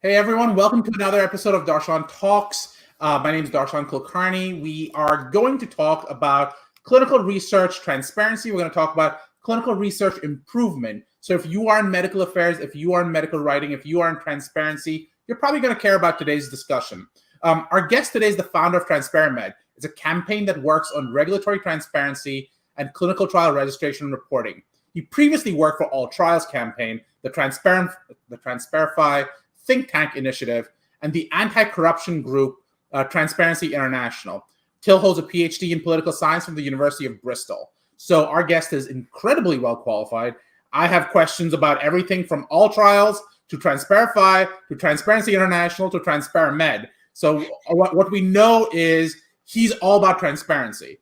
Hey everyone, welcome to another episode of Darshan Talks. My name is Darshan Kulkarni. We are going to talk about clinical research transparency. We're going to talk about clinical research improvement. So if you are in medical affairs, if you are in medical writing, if you are in transparency, you're probably going to care about today's discussion. Our guest today is the founder of TranspareMed. It's a campaign that works on regulatory transparency and clinical trial registration and reporting. He previously worked for All Trials Campaign, the Transparify think tank initiative, and the anti-corruption group Transparency International. Till holds a PhD in political science from the University of Bristol. So our guest is incredibly well qualified. I have questions about everything from All Trials to Transparify to Transparency International to TranspareMed. So what we know is he's all about transparency.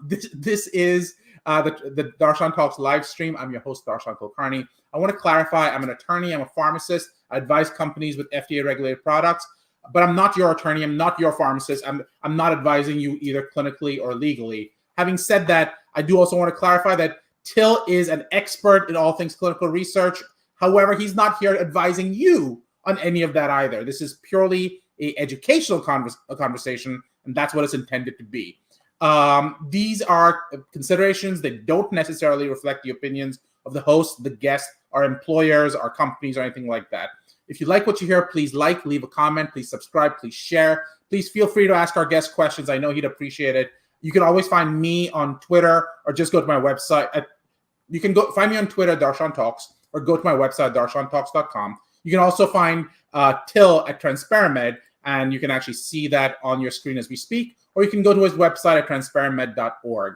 This is the Darshan Talks live stream. I'm your host, Darshan Kulkarni. I want to clarify, I'm an attorney, I'm a pharmacist. I advise companies with FDA-regulated products, but I'm not your attorney, I'm not your pharmacist. I'm not advising you either clinically or legally. Having said that, I do also want to clarify that Till is an expert in all things clinical research. However, he's not here advising you on any of that either. This is purely an educational conversation, and that's what it's intended to be. These are considerations that don't necessarily reflect the opinions of the host, the guest, our employers, our companies, or anything like that. If you like what you hear, please leave a comment, please subscribe, please share. Please feel free to ask our guest questions. I know he'd appreciate it. You can always find me on Twitter or just go to my website. You can go find me on Twitter, Darshan Talks, or go to my website, darshantalks.com. You can also find Till at TranspareMed, and you can actually see that on your screen as we speak, or you can go to his website at transparemed.org.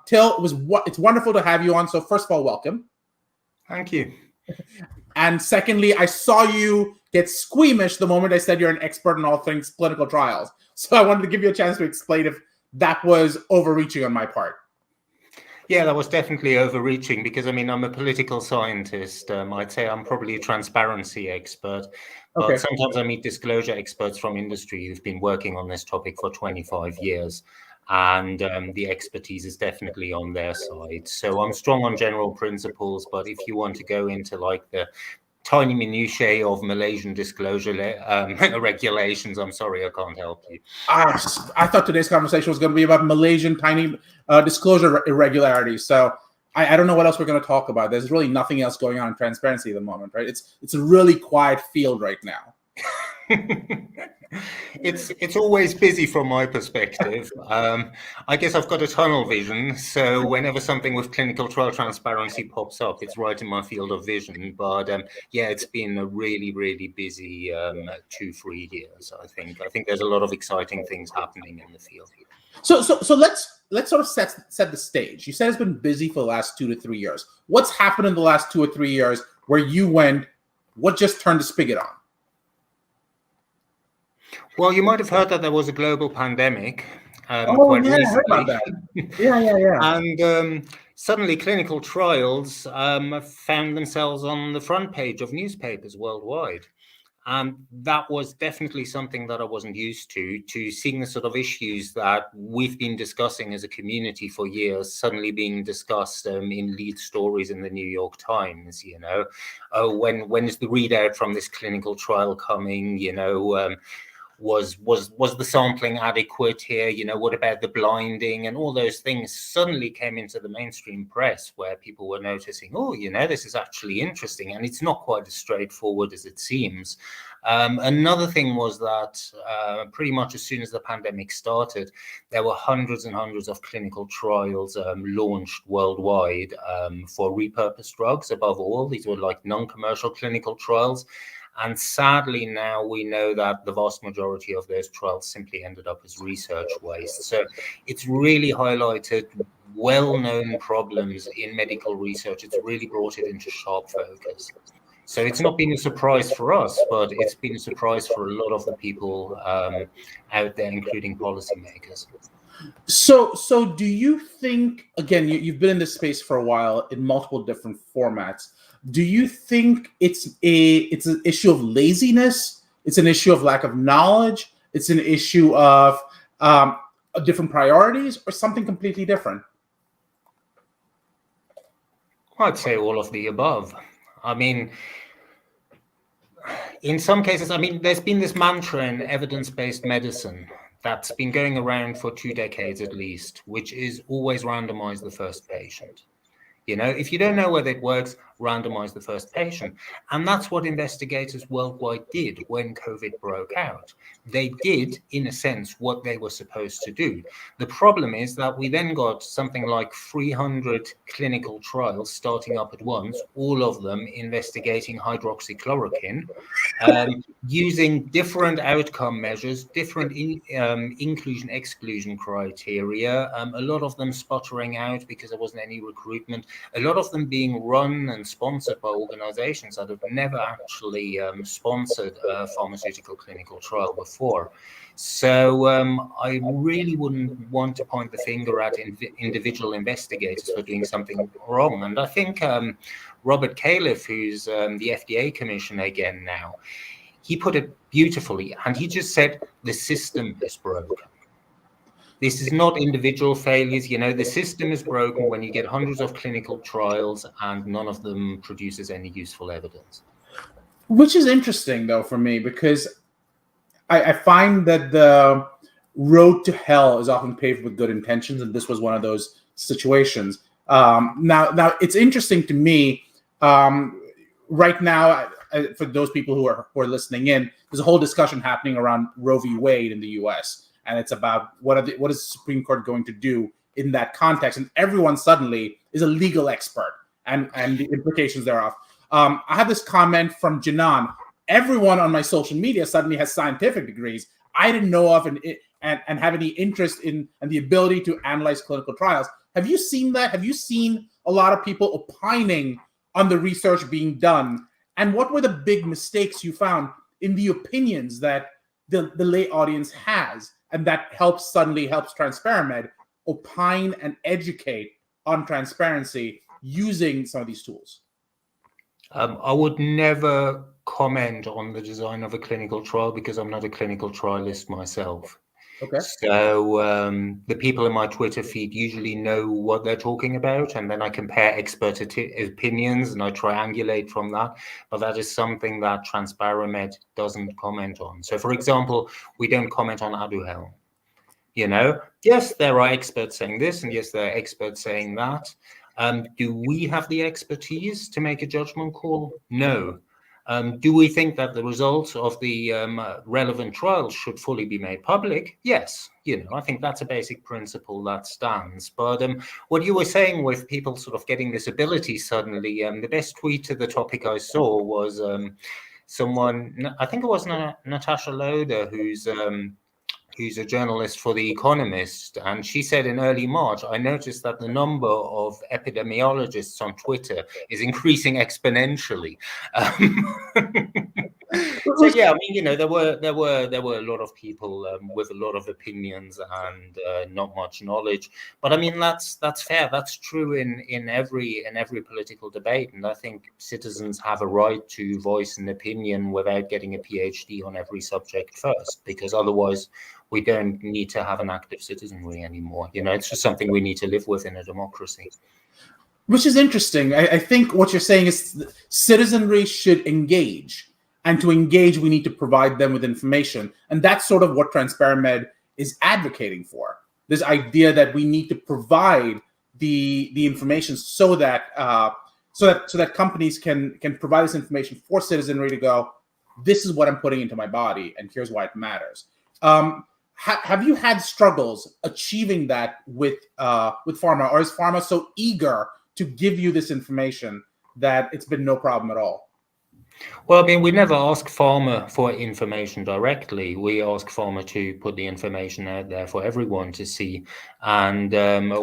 Till, it's wonderful to have you on. So first of all, welcome. Thank you. And secondly, I saw you get squeamish the moment I said you're an expert in all things clinical trials. So I wanted to give you a chance to explain if that was overreaching on my part. Yeah, that was definitely overreaching because, I mean, I'm a political scientist. I'd say I'm probably a transparency expert. But sometimes I meet disclosure experts from industry who've been working on this topic for 25 years. And the expertise is definitely on their side. So I'm strong on general principles, but if you want to go into like the tiny minutiae of Malaysian disclosure regulations, I'm sorry, I can't help you. I thought today's conversation was going to be about Malaysian tiny disclosure irregularities. So I don't know what else we're going to talk about. There's really nothing else going on in transparency at the moment, right? It's a really quiet field right now. It's always busy from my perspective. I guess I've got a tunnel vision, so whenever something with clinical trial transparency pops up, it's right in my field of vision. But yeah, it's been a really, really busy 2-3 years. I think there's a lot of exciting things happening in the field. So let's sort of set the stage. You said it's been busy for the last 2 to 3 years. What's happened in the last 2 or 3 years where you went, what just turned the spigot on? Well, you might have heard that there was a global pandemic quite recently. I heard about that. Yeah. And suddenly clinical trials found themselves on the front page of newspapers worldwide. And that was definitely something that I wasn't used to seeing the sort of issues that we've been discussing as a community for years suddenly being discussed in lead stories in the New York Times. You know, when is the readout from this clinical trial coming? You know, was the sampling adequate here? You know, what about the blinding? And all those things suddenly came into the mainstream press where people were noticing, oh, you know, this is actually interesting. And it's not quite as straightforward as it seems. Another thing was that pretty much as soon as the pandemic started, there were hundreds and hundreds of clinical trials launched worldwide for repurposed drugs. Above all, these were like non-commercial clinical trials. And sadly, now we know that the vast majority of those trials simply ended up as research waste. So it's really highlighted well-known problems in medical research. It's really brought it into sharp focus. So it's not been a surprise for us, but it's been a surprise for a lot of the people out there, including policymakers. So do you think, again, you've been in this space for a while in multiple different formats. Do you think it's an issue of laziness? It's an issue of lack of knowledge? It's an issue of different priorities, or something completely different? I'd say all of the above. I mean, In some cases, I mean, there's been this mantra in evidence-based medicine that's been going around for 2 decades at least, which is always randomize the first patient. You know, if you don't know whether it works, randomize the first patient. And that's what investigators worldwide did when COVID broke out. They did, in a sense, what they were supposed to do. The problem is that we then got something like 300 clinical trials starting up at once, all of them investigating hydroxychloroquine, using different outcome measures, different inclusion-exclusion criteria, a lot of them sputtering out because there wasn't any recruitment, a lot of them being run and sponsored by organizations that have never actually sponsored a pharmaceutical clinical trial before. So I really wouldn't want to point the finger at individual investigators for doing something wrong. And I think Robert Califf, who's the FDA commissioner again now, he put it beautifully, and he just said the system is broken. This is not individual failures. You know, the system is broken when you get hundreds of clinical trials and none of them produces any useful evidence. Which is interesting, though, for me, because I find that the road to hell is often paved with good intentions, and this was one of those situations. Now, it's interesting to me right now. For those people who are listening in, there's a whole discussion happening around Roe v. Wade in the U.S., and it's about what is the Supreme Court going to do in that context, and everyone suddenly is a legal expert and the implications thereof. I have this comment from Janan. Everyone on my social media suddenly has scientific degrees I didn't know of and have any interest in and the ability to analyze clinical trials. Have you seen that? Have you seen a lot of people opining on the research being done? And what were the big mistakes you found in the opinions that the lay audience has, and that suddenly helps Transparamed opine and educate on transparency using some of these tools? I would never comment on the design of a clinical trial because I'm not a clinical trialist myself. Okay. So the people in my Twitter feed usually know what they're talking about, and then I compare expert opinions and I triangulate from that. But that is something that Transparamed doesn't comment on. So, for example, we don't comment on Aduhelm. You know, yes, there are experts saying this, and yes, there are experts saying that. Do we have the expertise to make a judgment call? No. Do we think that the results of the relevant trials should fully be made public? Yes. You know, I think that's a basic principle that stands. But what you were saying with people sort of getting this ability suddenly, the best tweet to the topic I saw was someone, I think it was Natasha Loder, who's a journalist for The Economist, and she said in early March, I noticed that the number of epidemiologists on Twitter is increasing exponentially. So yeah, I mean, you know, there were a lot of people with a lot of opinions and not much knowledge. But I mean, that's fair. That's true in every political debate, and I think citizens have a right to voice an opinion without getting a PhD on every subject first, because otherwise we don't need to have an active citizenry anymore. You know, it's just something we need to live with in a democracy. Which is interesting. I think what you're saying is citizenry should engage. And to engage, we need to provide them with information. And that's sort of what Transparamed is advocating for. This idea that we need to provide the information so that companies can provide this information for citizenry to go, this is what I'm putting into my body, and here's why it matters. Have you had struggles achieving that with pharma, or is pharma so eager to give you this information that it's been no problem at all? Well, I mean, we never ask pharma for information directly. We ask pharma to put the information out there for everyone to see. And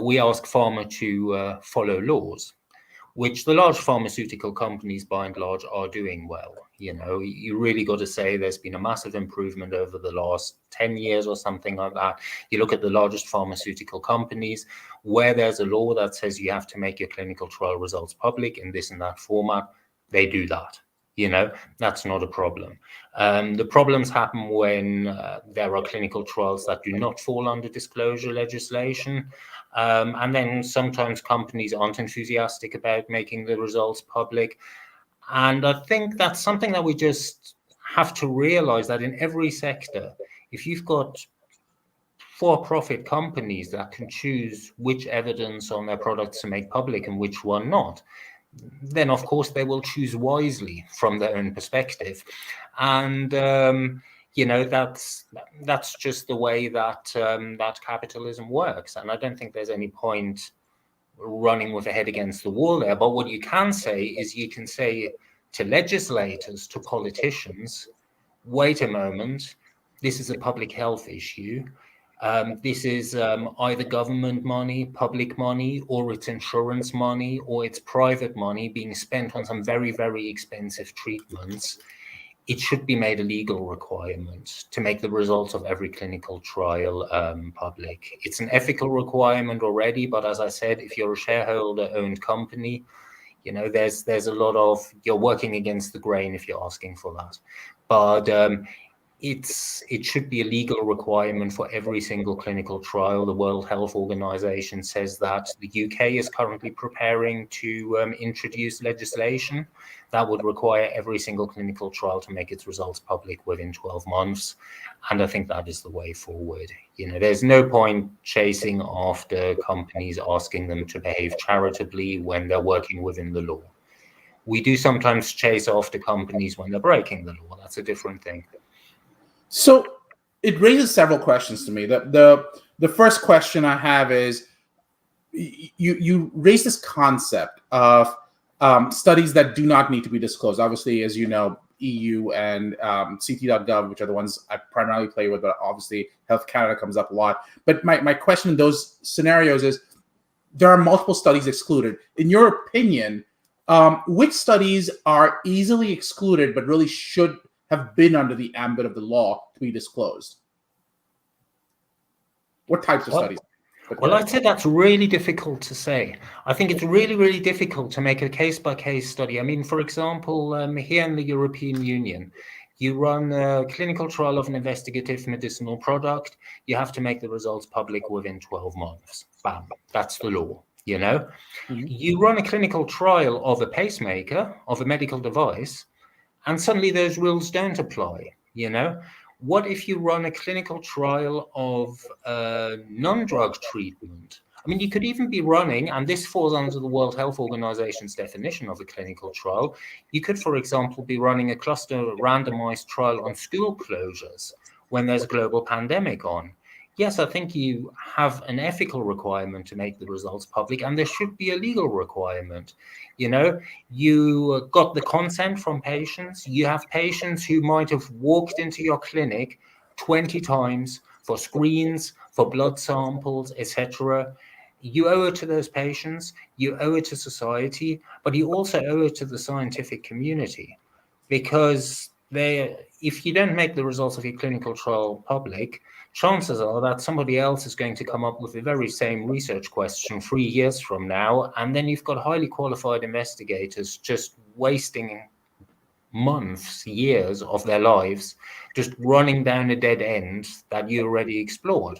we ask pharma to follow laws, which the large pharmaceutical companies, by and large, are doing well. You know, you really got to say there's been a massive improvement over the last 10 years or something like that. You look at the largest pharmaceutical companies, where there's a law that says you have to make your clinical trial results public in this and that format, they do that. You know, that's not a problem. The problems happen when there are clinical trials that do not fall under disclosure legislation. And then sometimes companies aren't enthusiastic about making the results public. And I think that's something that we just have to realize that in every sector, if you've got for-profit companies that can choose which evidence on their products to make public and which one not, then of course they will choose wisely from their own perspective. And that's just the way that that capitalism works. And I don't think there's any point running with a head against the wall there. But what you can say is, you can say to legislators, to politicians, wait a moment, this is a public health issue. This is either government money, public money, or it's insurance money, or it's private money being spent on some very, very expensive treatments. It should be made a legal requirement to make the results of every clinical trial public. It's an ethical requirement already, but as I said, if you're a shareholder-owned company, there's a lot of, you're working against the grain if you're asking for that. But it should be a legal requirement for every single clinical trial. The World Health Organization says that. The UK is currently preparing to introduce legislation that would require every single clinical trial to make its results public within 12 months. And I think that is the way forward. There's no point chasing after companies, asking them to behave charitably when they're working within the law. We do sometimes chase after companies when they're breaking the law. That's a different thing. So it raises several questions to me. The first question I have is, you raise this concept of studies that do not need to be disclosed. Obviously, as you know, EU and CT.gov, which are the ones I primarily play with, but obviously Health Canada comes up a lot. But my question in those scenarios is, there are multiple studies excluded. In your opinion, which studies are easily excluded but really should have been under the ambit of the law to be disclosed? What types of studies? Well, I'd say that's really difficult to say. I think it's really, really difficult to make a case-by-case study. I mean, for example, here in the European Union, you run a clinical trial of an investigative medicinal product, you have to make the results public within 12 months. Bam, that's the law, Mm-hmm. You run a clinical trial of a pacemaker, of a medical device, and suddenly those rules don't apply, What if you run a clinical trial of non-drug treatment? I mean, you could even be running, and this falls under the World Health Organization's definition of a clinical trial, you could, for example, be running a cluster randomized trial on school closures when there's a global pandemic on. Yes, I think you have an ethical requirement to make the results public, and there should be a legal requirement. You got the consent from patients. You have patients who might have walked into your clinic 20 times for screens, for blood samples, etc. You owe it to those patients, you owe it to society, but you also owe it to the scientific community, because if you don't make the results of your clinical trial public, chances are that somebody else is going to come up with the very same research question 3 years from now, and then you've got highly qualified investigators just wasting months, years of their lives, just running down a dead end that you already explored.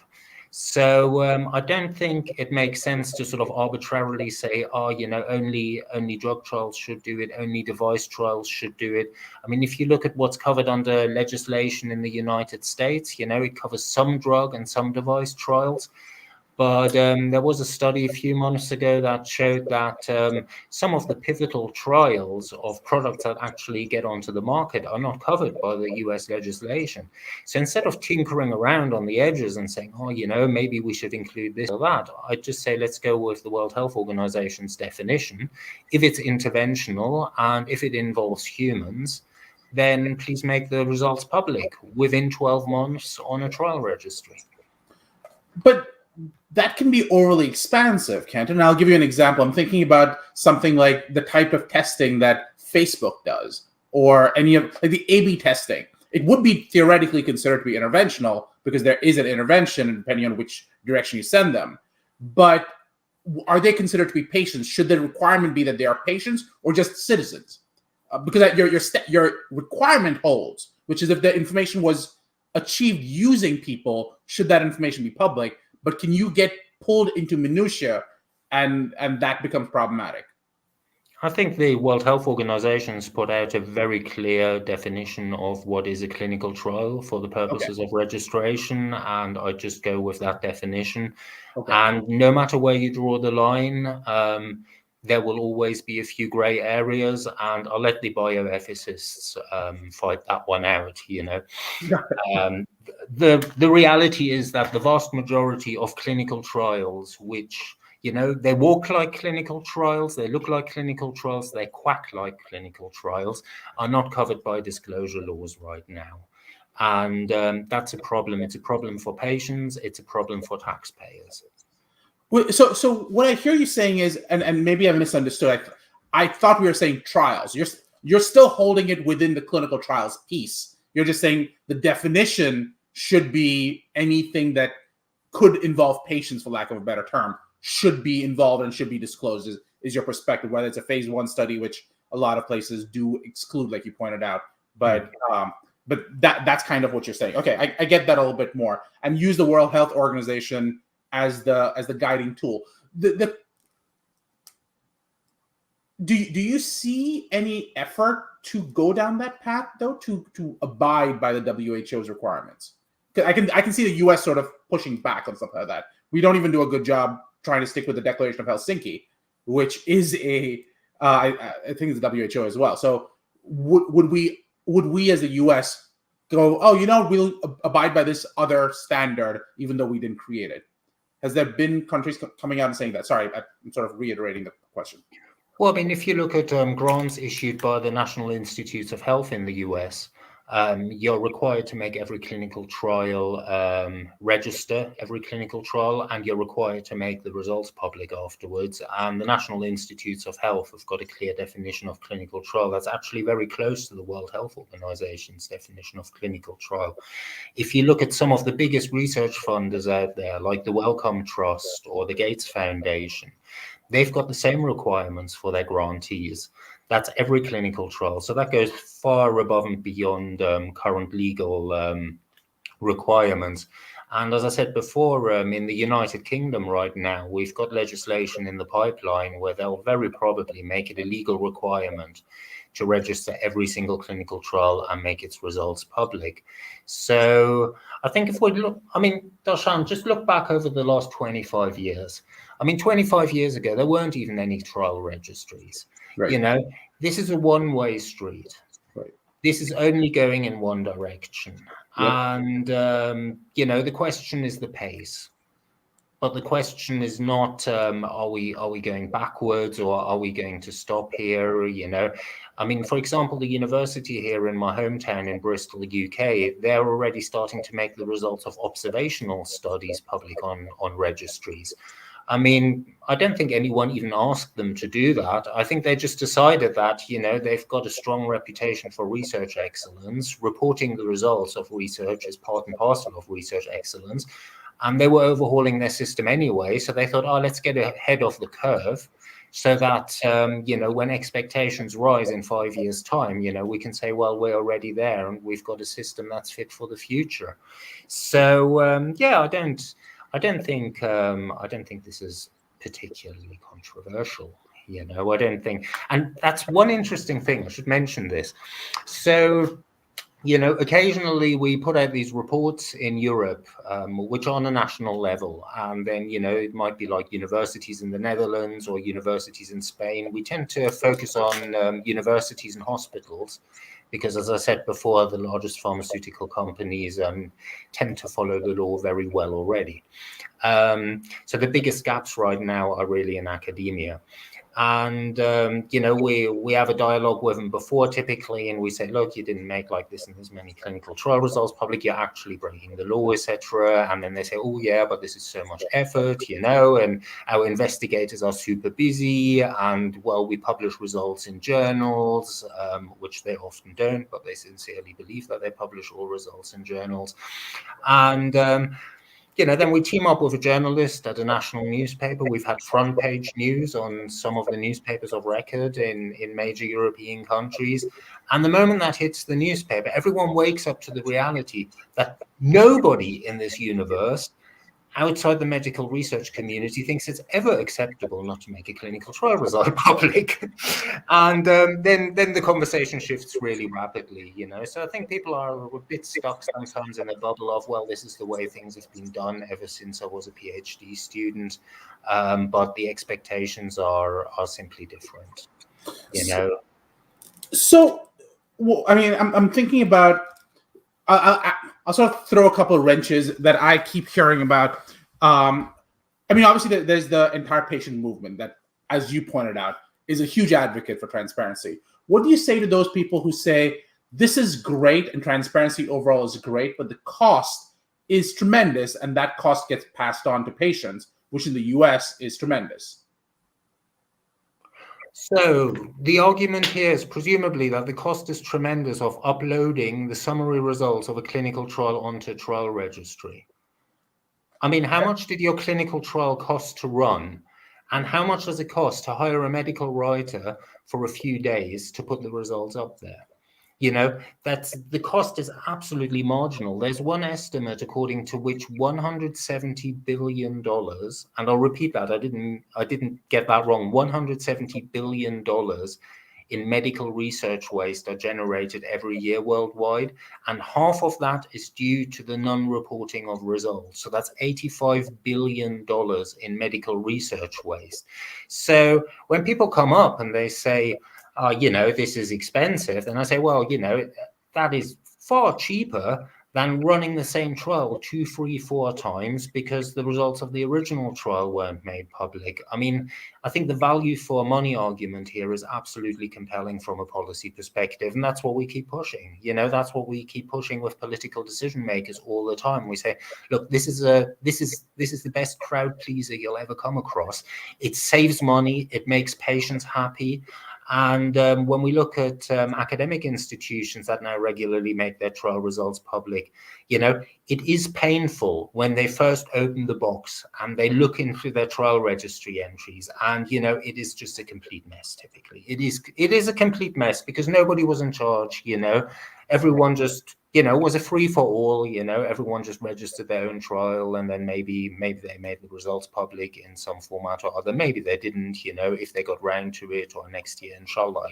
So I don't think it makes sense to sort of arbitrarily say, only drug trials should do it, only device trials should do it. I mean, if you look at what's covered under legislation in the United States, it covers some drug and some device trials. But there was a study a few months ago that showed that some of the pivotal trials of products that actually get onto the market are not covered by the US legislation. So instead of tinkering around on the edges and saying, maybe we should include this or that, I'd just say, let's go with the World Health Organization's definition. If it's interventional and if it involves humans, then please make the results public within 12 months on a trial registry. But that can be overly expansive, can't it? And I'll give you an example. I'm thinking about something like the type of testing that Facebook does, or any of like the A/B testing. It would be theoretically considered to be interventional because there is an intervention depending on which direction you send them. But are they considered to be patients? Should the requirement be that they are patients or just citizens? Because your requirement holds, which is if the information was achieved using people, should that information be public? But can you get pulled into minutia and that becomes problematic? I think the World Health Organization's put out a very clear definition of what is a clinical trial for the purposes of registration, and I just go with that definition. Okay. And no matter where you draw the line, there will always be a few gray areas, and I'll let the bioethicists fight that one out. The reality is that the vast majority of clinical trials, which they walk like clinical trials, they look like clinical trials, they quack like clinical trials, are not covered by disclosure laws right now. And that's a problem. It's a problem for patients. It's a problem for taxpayers. So what I hear you saying is, and maybe I misunderstood. I thought we were saying trials. You're still holding it within the clinical trials piece. You're just saying the definition should be anything that could involve patients, for lack of a better term, should be involved and should be disclosed, is your perspective, whether it's a phase 1 study, which a lot of places do exclude, like you pointed out. But that's kind of what you're saying. Okay, I get that a little bit more. And use the World Health Organization as the guiding tool. Do you see any effort to go down that path, though, to abide by the WHO's requirements? I can see the US sort of pushing back on something like that. We don't even do a good job trying to stick with the Declaration of Helsinki, which is I think it's the WHO as well. So would we as the US go, we'll abide by this other standard, even though we didn't create it? Has there been countries coming out and saying that? Sorry, I'm sort of reiterating the question. Well, I mean, if you look at grants issued by the National Institutes of Health in the US, you're required to make every clinical trial, register every clinical trial, and you're required to make the results public afterwards. And the National Institutes of Health have got a clear definition of clinical trial that's actually very close to the World Health Organization's definition of clinical trial. If you look at some of the biggest research funders out there, like the Wellcome Trust or the Gates Foundation, they've got the same requirements for their grantees. That's every clinical trial. So that goes far above and beyond current legal requirements. And as I said before, in the United Kingdom right now, we've got legislation in the pipeline where they'll very probably make it a legal requirement to register every single clinical trial and make its results public. So I think if we look, Darshan, just look back over the last 25 years. 25 years ago, there weren't even any trial registries. Right. This is a one-way street. Right. This is only going in one direction. Yep. And, the question is the pace. But the question is not, are we going backwards or are we going to stop here? For example, the university here in my hometown in Bristol, UK, they're already starting to make the results of observational studies public on registries. I don't think anyone even asked them to do that. I think they just decided that, they've got a strong reputation for research excellence. Reporting the results of research is part and parcel of research excellence. And they were overhauling their system anyway. So they thought, let's get ahead of the curve so that, when expectations rise in 5 years' time, we can say, well, we're already there and we've got a system that's fit for the future. So, I don't think this is particularly controversial. I don't think, and that's one interesting thing. I should mention this. So, occasionally we put out these reports in Europe, which are on a national level, and then it might be like universities in the Netherlands or universities in Spain. We tend to focus on universities and hospitals, because, as I said before, the largest pharmaceutical companies tend to follow the law very well already. So the biggest gaps right now are really in academia. And, we have a dialogue with them before typically, and we say, look, you didn't make like this and this many clinical trial results public, you're actually breaking the law, etc. And then they say, oh, yeah, but this is so much effort, and our investigators are super busy. And, well, we publish results in journals, which they often don't, but they sincerely believe that they publish all results in journals. And, then we team up with a journalist at a national newspaper. We've had front page news on some of the newspapers of record in major European countries. And the moment that hits the newspaper, everyone wakes up to the reality that nobody in this universe outside the medical research community thinks it's ever acceptable not to make a clinical trial result public. And then the conversation shifts really rapidly, So I think people are a bit stuck sometimes in a bubble of, well, this is the way things have been done ever since I was a PhD student. But the expectations are simply different, So, well, I mean, I'm thinking about. I'll sort of throw a couple of wrenches that I keep hearing about. I mean, obviously, there's the entire patient movement that, as you pointed out, is a huge advocate for transparency. What do you say to those people who say this is great and transparency overall is great, but the cost is tremendous, and that cost gets passed on to patients, which in the US is tremendous? So the argument here is presumably that the cost is tremendous of uploading the summary results of a clinical trial onto a trial registry. I mean, how much did your clinical trial cost to run? And how much does it cost to hire a medical writer for a few days to put the results up there? That's the cost is absolutely marginal. There's one estimate according to which $170 billion, and I'll repeat that, I didn't get that wrong, $170 billion in medical research waste are generated every year worldwide, and half of that is due to the non-reporting of results. So that's $85 billion in medical research waste. So when people come up and they say, this is expensive, then I say, well, that is far cheaper than running the same trial 2, 3, 4 times because the results of the original trial weren't made public. I mean, I think the value for money argument here is absolutely compelling from a policy perspective, and that's what we keep pushing. That's what we keep pushing with political decision makers all the time. We say, look, this is the best crowd pleaser you'll ever come across. It saves money, it makes patients happy. And when we look at academic institutions that now regularly make their trial results public, it is painful when they first open the box and they look into their trial registry entries, and it is just a complete mess. Typically, it is a complete mess because nobody was in charge. Everyone just was a free for all. Everyone just registered their own trial, and then maybe they made the results public in some format or other. Maybe they didn't. If they got round to it, or next year, inshallah.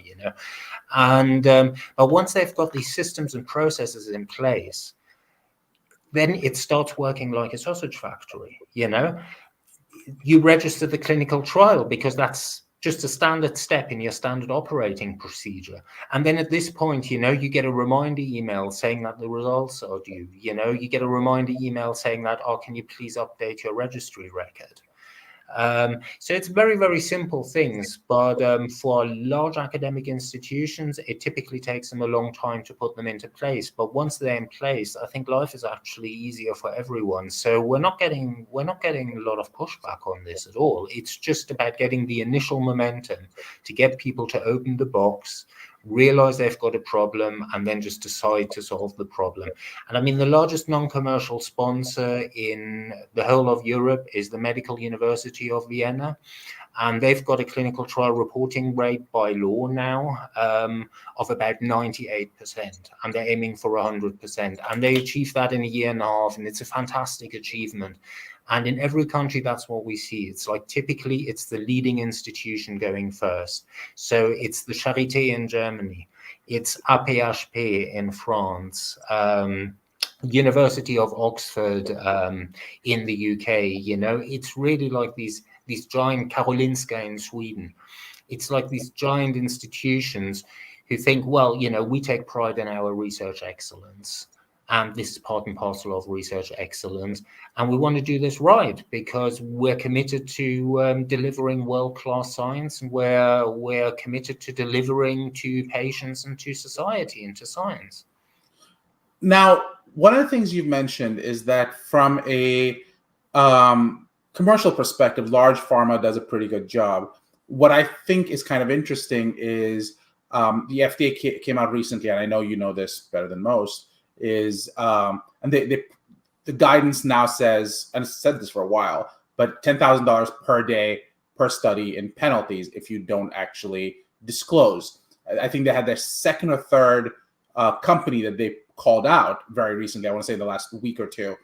And but once they've got these systems and processes in place, then it starts working like a sausage factory. You register the clinical trial because that's just a standard step in your standard operating procedure. And then at this point, you get a reminder email saying that the results are due. You get a reminder email saying that, can you please update your registry record? So it's very, very simple things, but for large academic institutions, it typically takes them a long time to put them into place. But once they're in place, I think life is actually easier for everyone. So we're not getting a lot of pushback on this at all. It's just about getting the initial momentum to get people to open the box, realize they've got a problem, and then just decide to solve the problem. And I mean, the largest non-commercial sponsor in the whole of Europe is the Medical University of Vienna. And they've got a clinical trial reporting rate by law now of about 98%. And they're aiming for 100%. And they achieved that in a year and a half. And it's a fantastic achievement. And in every country, that's what we see. It's like typically it's the leading institution going first. So it's the Charité in Germany. It's APHP in France. University of Oxford in the UK. It's really like these giant Karolinska in Sweden. It's like these giant institutions who think, well, we take pride in our research excellence. And this is part and parcel of research excellence. And we want to do this right because we're committed to delivering world-class science, and we're committed to delivering to patients and to society and to science. Now, one of the things you've mentioned is that from a commercial perspective, large pharma does a pretty good job. What I think is kind of interesting is the FDA came out recently, and I know you know this better than most, is and the guidance now says, and it's said this for a while, but $10,000 per day per study in penalties if you don't actually disclose. I think they had their second or third company that they called out very recently, I want to say the last week or two.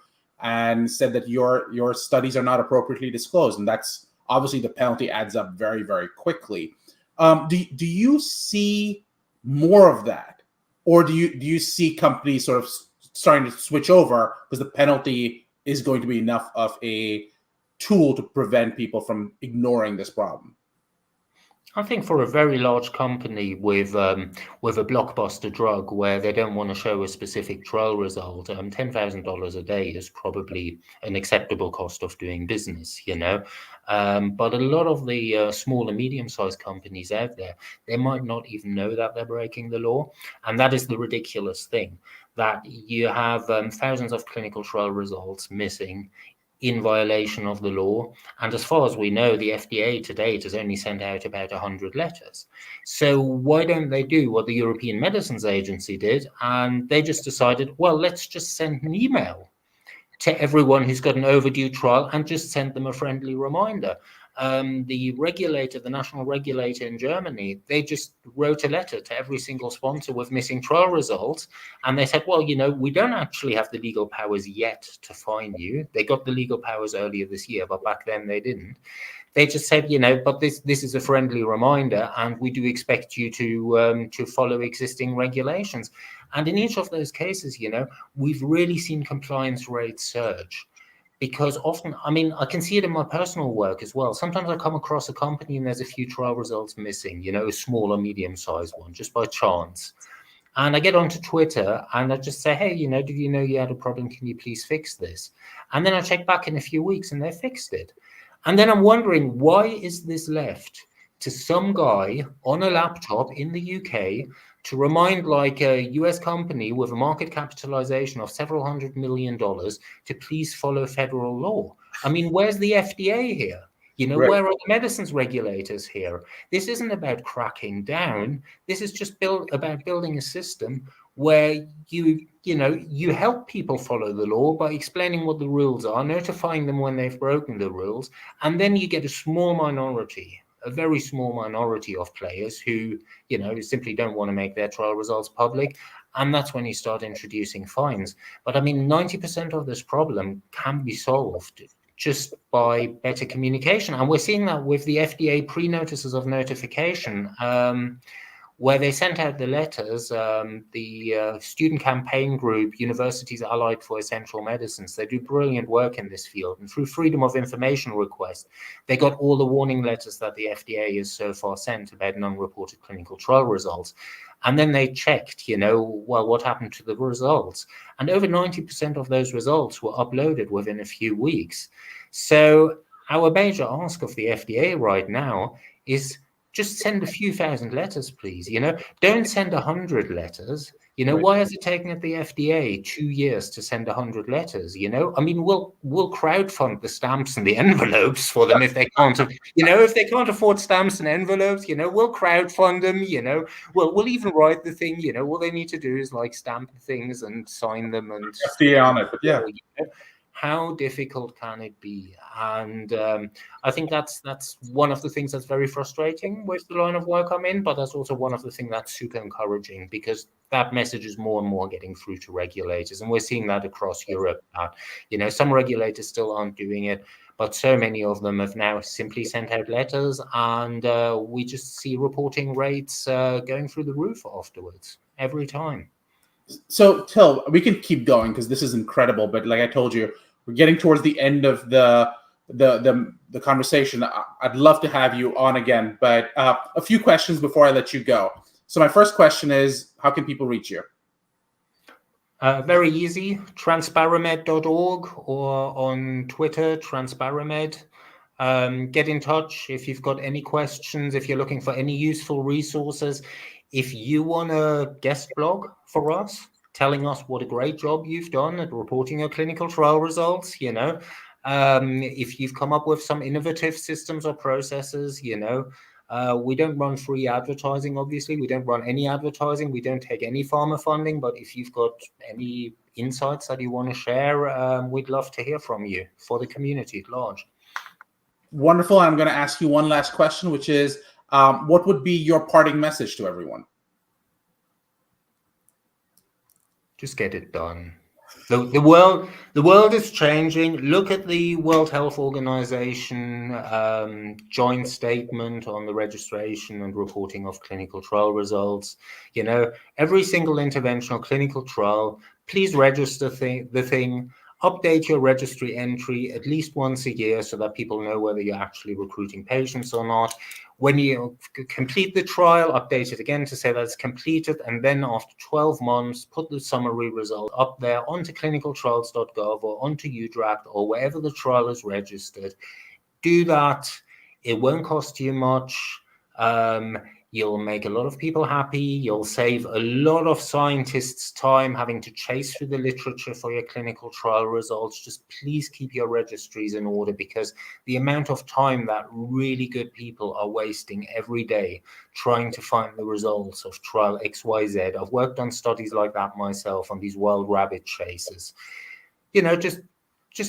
and said that your studies are not appropriately disclosed, and that's obviously the penalty adds up very, very quickly. Do you see more of that, or do you see companies sort of starting to switch over because the penalty is going to be enough of a tool to prevent people from ignoring this problem? I think for a very large company with a blockbuster drug where they don't want to show a specific trial result, $10,000 a day is probably an acceptable cost of doing business, you know. But a lot of the small and medium-sized companies out there, they might not even know that they're breaking the law, and that is the ridiculous thing, that you have thousands of clinical trial results missing in violation of the law. And as far as we know, the FDA to date has only sent out about 100 letters. So why don't they do what the European Medicines Agency did? And they just decided, well, let's just send an email to everyone who's got an overdue trial and just send them a friendly reminder. The regulator, the national regulator in Germany, they just wrote a letter to every single sponsor with missing trial results. And they said, well, you know, we don't actually have the legal powers yet to fine you. They got the legal powers earlier this year, but back then they didn't. They just said, you know, but this is a friendly reminder, and we do expect you to follow existing regulations. And in each of those cases, you know, we've really seen compliance rates surge. Because often, I mean, I can see it in my personal work as well. Sometimes I come across a company and there's a few trial results missing, you know, a small or medium-sized one, just by chance. And I get onto Twitter and I just say, hey, you know, did you know you had a problem? Can you please fix this? And then I check back in a few weeks and they fixed it. And then I'm wondering, why is this left to some guy on a laptop in the UK to remind like a US company with a market capitalization of several $100 million to please follow federal law? I mean, where's the FDA here? You know, where are the medicines regulators here? This isn't about cracking down. This is just about building a system where you help people follow the law by explaining what the rules are, notifying them when they've broken the rules, and then you get a small minority, a very small minority of players who, you know, simply don't want to make their trial results public. And that's when you start introducing fines. But I mean, 90% of this problem can be solved just by better communication. And we're seeing that with the FDA pre-notices of notification, where they sent out the letters, the student campaign group, Universities Allied for Essential Medicines, they do brilliant work in this field. And through freedom of information request, they got all the warning letters that the FDA has so far sent about non-reported clinical trial results. And then they checked, you know, well, what happened to the results? And over 90% of those results were uploaded within a few weeks. So our major ask of the FDA right now is just send a few thousand letters, please. You know, don't send 100 letters. You know, why has it taken the FDA 2 years to send 100 letters? You know, I mean, we'll crowdfund the stamps and the envelopes for them if they can't, you know, if they can't afford stamps and envelopes, you know, we'll crowdfund them, you know, we'll even write the thing, you know, all they need to do is like stamp things and sign them and FDA on it, but yeah. You know, how difficult can it be? And I think that's one of the things that's very frustrating with the line of work I'm in, but that's also one of the things that's super encouraging, because that message is more and more getting through to regulators. And we're seeing that across Europe. You know, some regulators still aren't doing it, but so many of them have now simply sent out letters, and we just see reporting rates going through the roof afterwards, every time. So, Till, we can keep going because this is incredible. But like I told you, we're getting towards the end of the conversation. I'd love to have you on again, but a few questions before I let you go. So my first question is, how can people reach you? Very easy, transparamed.org, or on Twitter, transparamed. Get in touch if you've got any questions, if you're looking for any useful resources. If you want a guest blog for us, telling us what a great job you've done at reporting your clinical trial results, you know, if you've come up with some innovative systems or processes, you know, we don't run free advertising, obviously. We don't run any advertising. We don't take any pharma funding. But if you've got any insights that you want to share, we'd love to hear from you for the community at large. Wonderful. I'm going to ask you one last question, which is, what would be your parting message to everyone? Just get it done. The world is changing. Look at the World Health Organization joint statement on the registration and reporting of clinical trial results. You know, every single interventional clinical trial, please register the thing. Update your registry entry at least once a year so that people know whether you're actually recruiting patients or not. When you complete the trial, update it again to say that it's completed, and then after 12 months, put the summary result up there onto clinicaltrials.gov or onto UDRACT or wherever the trial is registered. Do that. It won't cost you much. You'll make a lot of people happy. You'll save a lot of scientists' time having to chase through the literature for your clinical trial results. Just please keep your registries in order, because the amount of time that really good people are wasting every day trying to find the results of trial XYZ. I've worked on studies like that myself on these wild rabbit chases. You know, just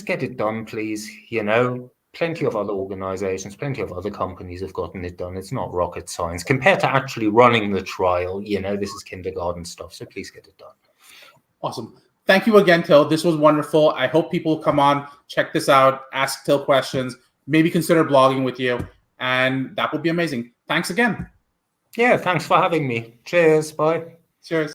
get it done, please. You know, plenty of other organizations, plenty of other companies have gotten it done. It's not rocket science compared to actually running the trial. You know, this is kindergarten stuff. So please get it done. Awesome. Thank you again, Till. This was wonderful. I hope people come on, check this out, ask Till questions, maybe consider blogging with you, and that would be amazing. Thanks again. Yeah, thanks for having me. Cheers. Bye. Cheers.